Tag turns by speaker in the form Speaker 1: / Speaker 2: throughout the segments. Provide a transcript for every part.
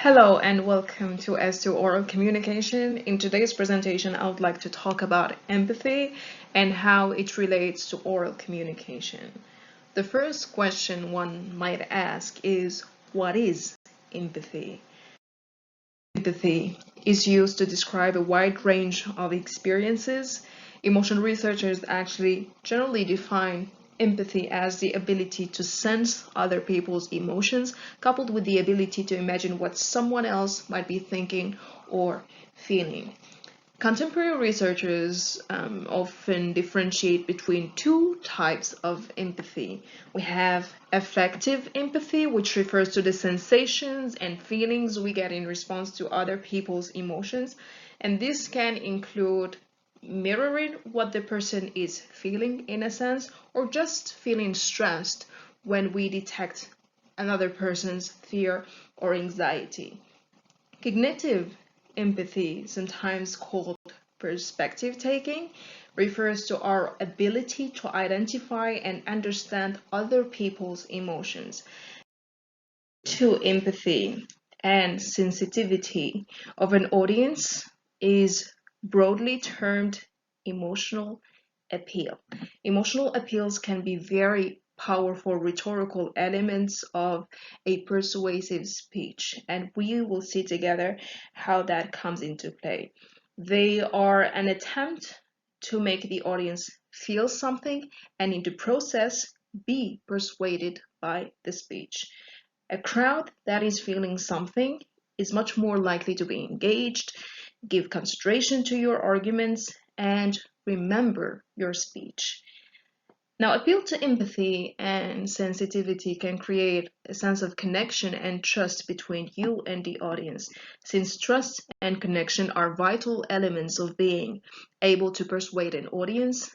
Speaker 1: Hello and welcome to S2 Oral Communication. In today's presentation, I would like to talk about empathy and how it relates to oral communication. The first question one might ask is, what is empathy? Empathy is used to describe a wide range of experiences. Emotion researchers actually generally define empathy as the ability to sense other people's emotions, coupled with the ability to imagine what someone else might be thinking or feeling. Contemporary researchers often differentiate between two types of empathy. We have affective empathy, which refers to the sensations and feelings we get in response to other people's emotions. And this can include mirroring what the person is feeling in a sense, or just feeling stressed when we detect another person's fear or anxiety. Cognitive empathy, sometimes called perspective taking, refers to our ability to identify and understand other people's emotions. To empathy and sensitivity of an audience is broadly termed emotional appeal. Emotional appeals can be very powerful rhetorical elements of a persuasive speech, and we will see together how that comes into play. They are an attempt to make the audience feel something and in the process be persuaded by the speech. A crowd that is feeling something is much more likely to be engaged, give consideration to your arguments, and remember your speech. Now, appeal to empathy and sensitivity can create a sense of connection and trust between you and the audience, since trust and connection are vital elements of being able to persuade an audience.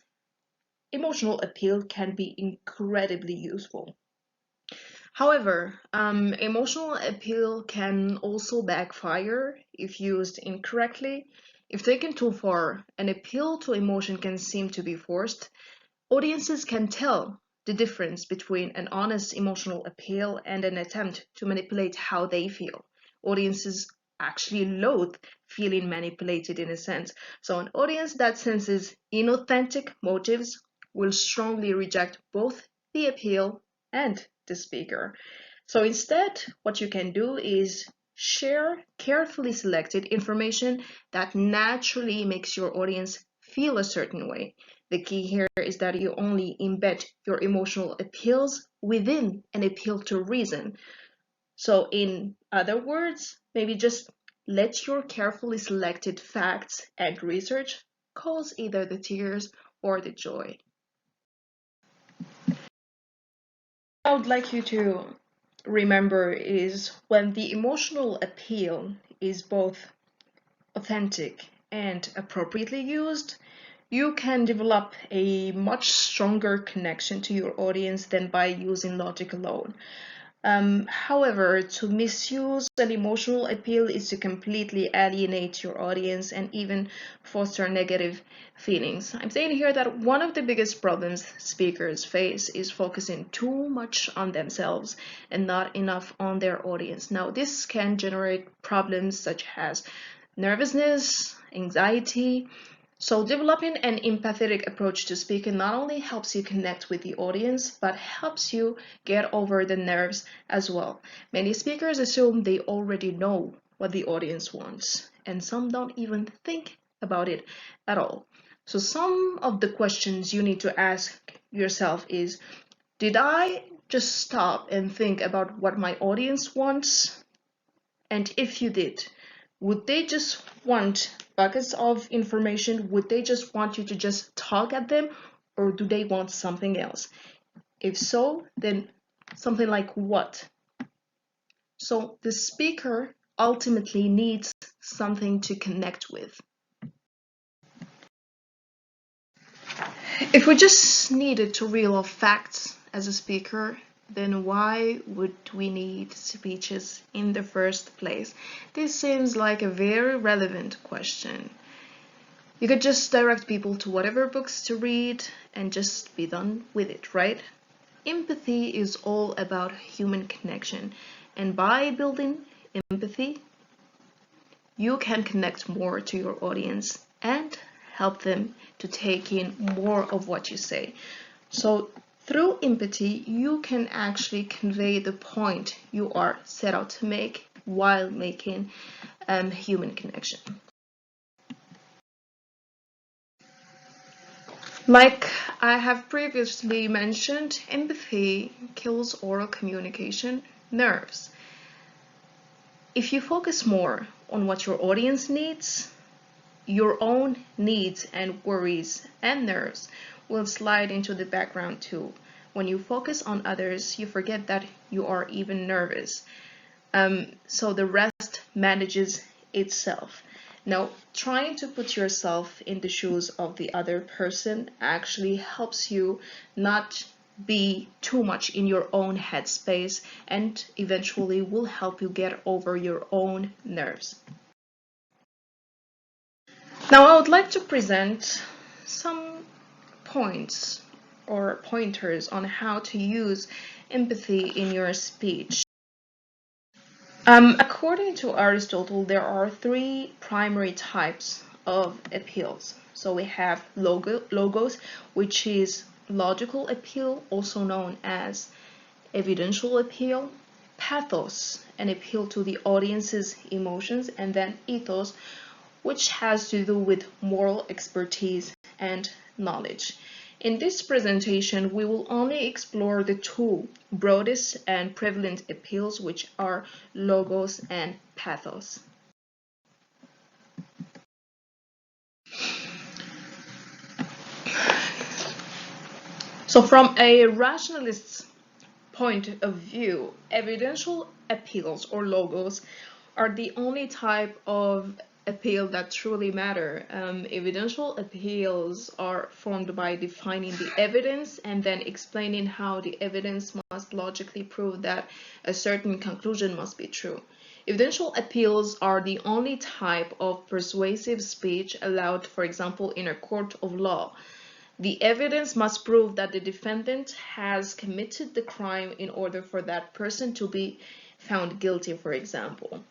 Speaker 1: Emotional appeal can be incredibly useful. However, emotional appeal can also backfire if used incorrectly. If taken too far, an appeal to emotion can seem to be forced. Audiences can tell the difference between an honest emotional appeal and an attempt to manipulate how they feel. Audiences actually loathe feeling manipulated in a sense. So, an audience that senses inauthentic motives will strongly reject both the appeal and the speaker. So, instead, what you can do is share carefully selected information that naturally makes your audience feel a certain way. The key here is that you only embed your emotional appeals within an appeal to reason. So, in other words, maybe just let your carefully selected facts and research cause either the tears or the joy. I would like you to remember is when the emotional appeal is both authentic and appropriately used, you can develop a much stronger connection to your audience than by using logic alone. However, to misuse an emotional appeal is to completely alienate your audience and even foster negative feelings. I'm saying here that one of the biggest problems speakers face is focusing too much on themselves and not enough on their audience. Now, this can generate problems such as nervousness, anxiety, so developing an empathetic approach to speaking not only helps you connect with the audience, but helps you get over the nerves as well. Many speakers assume they already know what the audience wants, and some don't even think about it at all. So some of the questions you need to ask yourself is, did I just stop and think about what my audience wants? And if you did, would they just want buckets of information? Would they just want you to just talk at them? Or do they want something else? If so, then something like what? So the speaker ultimately needs something to connect with. If we just needed to reel off facts as a speaker, then why would we need speeches in the first place? This seems like a very relevant question. You could just direct people to whatever books to read and just be done with it, right? Empathy is all about human connection, and by building empathy, you can connect more to your audience and help them to take in more of what you say. So through empathy, you can actually convey the point you are set out to make while making human connection. Like I have previously mentioned, empathy kills oral communication nerves. If you focus more on what your audience needs, your own needs and worries and nerves will slide into the background too. When you focus on others, you forget that you are even nervous. So the rest manages itself. Now, trying to put yourself in the shoes of the other person actually helps you not be too much in your own headspace and eventually will help you get over your own nerves. Now, I would like to present some points or pointers on how to use empathy in your speech. According to Aristotle, there are three primary types of appeals. So we have logos, which is logical appeal, also known as evidential appeal; pathos, an appeal to the audience's emotions; and then ethos, which has to do with moral expertise and knowledge. In this presentation, we will only explore the two broadest and prevalent appeals, which are logos and pathos. So from a rationalist's point of view, evidential appeals or logos are the only type of appeal that truly matter. Evidential appeals are formed by defining the evidence and then explaining how the evidence must logically prove that a certain conclusion must be true. Evidential appeals are the only type of persuasive speech allowed, for example, in a court of law. The evidence must prove that the defendant has committed the crime in order for that person to be found guilty, for example.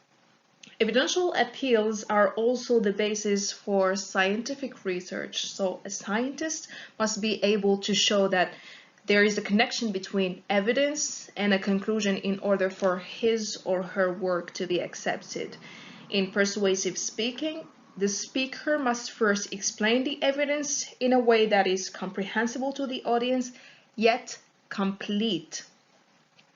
Speaker 1: Evidential appeals are also the basis for scientific research. So a scientist must be able to show that there is a connection between evidence and a conclusion in order for his or her work to be accepted. In persuasive speaking, the speaker must first explain the evidence in a way that is comprehensible to the audience, yet complete.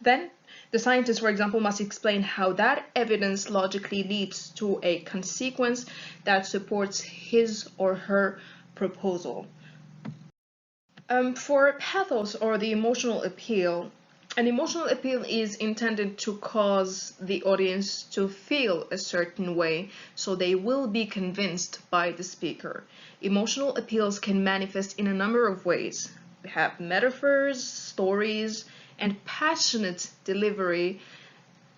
Speaker 1: Then, the scientist, for example, must explain how that evidence logically leads to a consequence that supports his or her proposal. For pathos or the emotional appeal, an emotional appeal is intended to cause the audience to feel a certain way, so they will be convinced by the speaker. Emotional appeals can manifest in a number of ways. We have metaphors, stories, and passionate delivery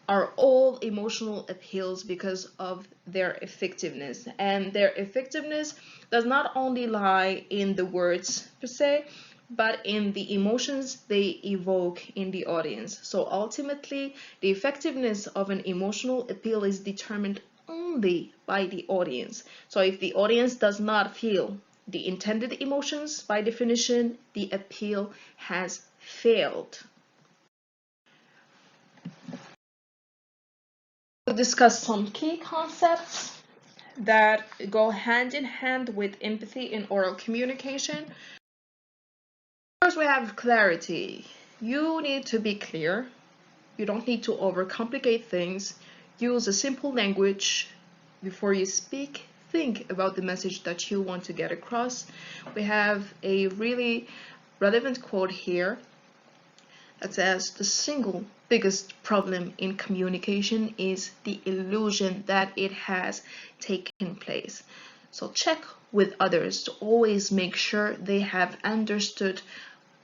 Speaker 1: are all emotional appeals because of their effectiveness. And their effectiveness does not only lie in the words per se, but in the emotions they evoke in the audience. So ultimately, the effectiveness of an emotional appeal is determined only by the audience. So if the audience does not feel the intended emotions, by definition, the appeal has failed. We'll discuss some key concepts that go hand in hand with empathy in oral communication. First, we have clarity. You need to be clear. You don't need to overcomplicate things. Use a simple language. Before you speak, think about the message that you want to get across. We have a really relevant quote here that says, "The single biggest problem in communication is the illusion that it has taken place." So check with others to always make sure they have understood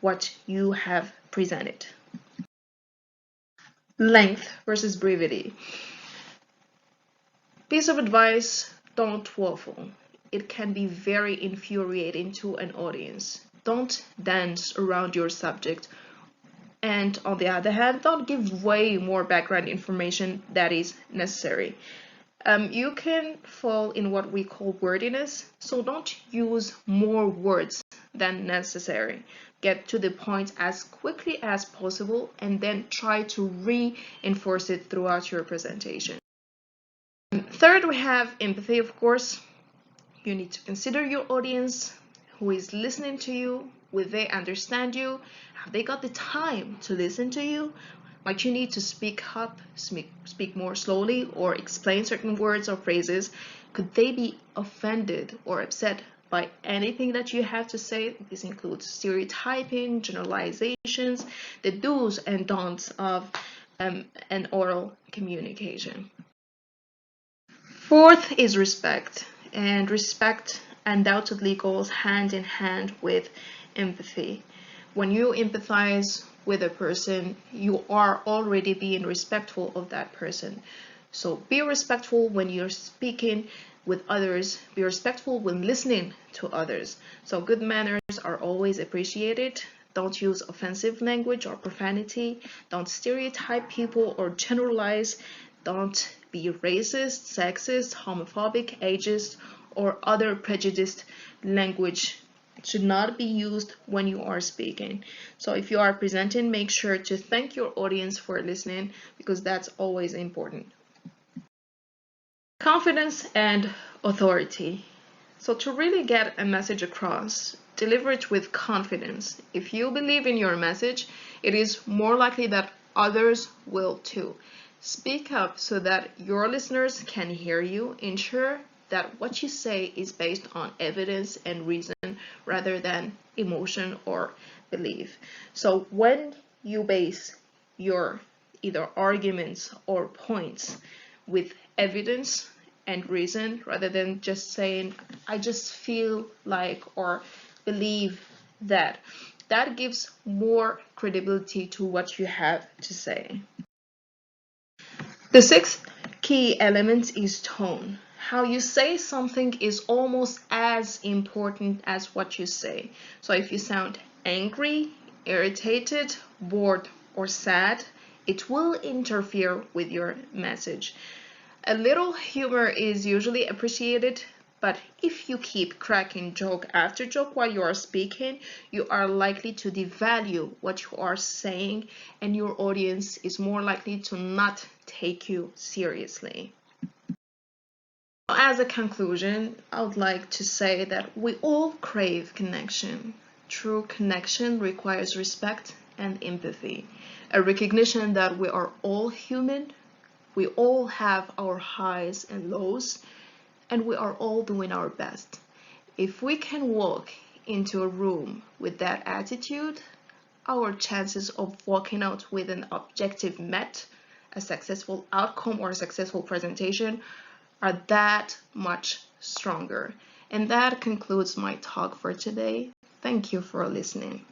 Speaker 1: what you have presented. Length versus brevity. Piece of advice: don't waffle. It can be very infuriating to an audience. Don't dance around your subject. And on the other hand, don't give way more background information that is necessary. You can fall in what we call wordiness, so don't use more words than necessary. Get to the point as quickly as possible and then try to reinforce it throughout your presentation. Third, we have empathy, of course. You need to consider your audience, who is listening to you. Will they understand you? Have they got the time to listen to you? Might you need to speak up, speak more slowly, or explain certain words or phrases? Could they be offended or upset by anything that you have to say? This includes stereotyping, generalizations, the do's and don'ts of an oral communication. Fourth is respect, and respect undoubtedly goes hand in hand with empathy. When you empathize with a person, you are already being respectful of that person. So be respectful when you're speaking with others, be respectful when listening to others. So good manners are always appreciated. Don't use offensive language or profanity. Don't stereotype people or generalize. Don't be racist, sexist, homophobic, ageist, or other prejudiced language. It should not be used when you are speaking. So if you are presenting, make sure to thank your audience for listening, because that's always important. Confidence and authority. So to really get a message across, deliver it with confidence. If you believe in your message, it is more likely that others will too. Speak up so that your listeners can hear you. Ensure that what you say is based on evidence and reason rather than emotion or belief. So when you base your either arguments or points with evidence and reason rather than just saying, I just feel like or believe that, that gives more credibility to what you have to say. The sixth key element is tone. How you say something is almost as important as what you say. So if you sound angry, irritated, bored, or sad, it will interfere with your message. A little humor is usually appreciated, but if you keep cracking joke after joke while you are speaking, you are likely to devalue what you are saying, and your audience is more likely to not take you seriously. As a conclusion, I would like to say that we all crave connection. True connection requires respect and empathy, a recognition that we are all human. We all have our highs and lows, and we are all doing our best. If we can walk into a room with that attitude, our chances of walking out with an objective met, a successful outcome or a successful presentation, are that much stronger. And that concludes my talk for today. Thank you for listening.